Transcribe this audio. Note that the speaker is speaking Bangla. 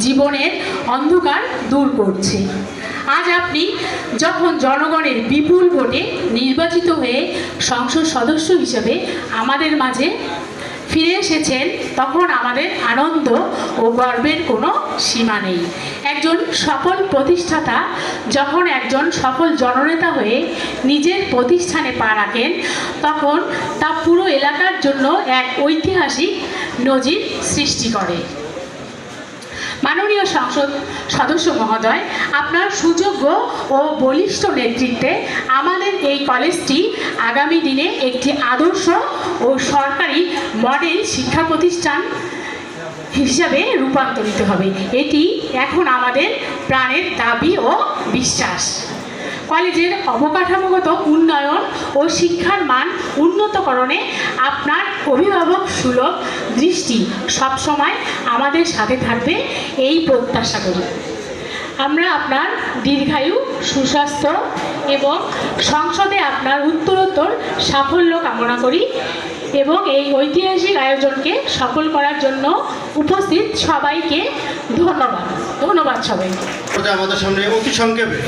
জীবনের অন্ধকার দূর করছে। আজ আপনি যখন জনগণের বিপুল ভোটে নির্বাচিত হয়ে সংসদ সদস্য হিসেবে আমাদের মাঝে ফিরে এসেছেন, তখন আমাদের আনন্দ ও গর্বের কোনো সীমা নেই। একজন সফল প্রতিষ্ঠাতা যখন একজন সফল জননেতা হয়ে নিজের প্রতিষ্ঠানে পা রাখেন, তখন তা পুরো এলাকার জন্য এক ঐতিহাসিক নজির সৃষ্টি করে। মাননীয় সংসদ সদস্য মহোদয়, আপনার সুযোগ্য ও বলিষ্ঠ নেতৃত্বে আমাদের এই কলেজটি আগামী দিনে একটি আদর্শ ও সরকারি মডেল শিক্ষা প্রতিষ্ঠান হিসাবে রূপান্তরিত হবে। এটি এখন আমাদের প্রাণের দাবি ও বিশ্বাস। কলেজের অবকাঠামোগত উন্নয়ন ও শিক্ষার মান উন্নতকরণে আপনার অভিভাবক সুলভ দৃষ্টি সবসময় আমাদের সাথে থাকবে, এই প্রত্যাশা করি। আমরা আপনার দীর্ঘায়ু, সুস্বাস্থ্য এবং সংসদে আপনার উত্তরোত্তর সাফল্য কামনা করি এবং এই ঐতিহাসিক আয়োজনকে সফল করার জন্য উপস্থিত সবাইকে ধন্যবাদ। ধন্যবাদ সবাইকে। আমাদের সামনে অতি সংক্ষেপে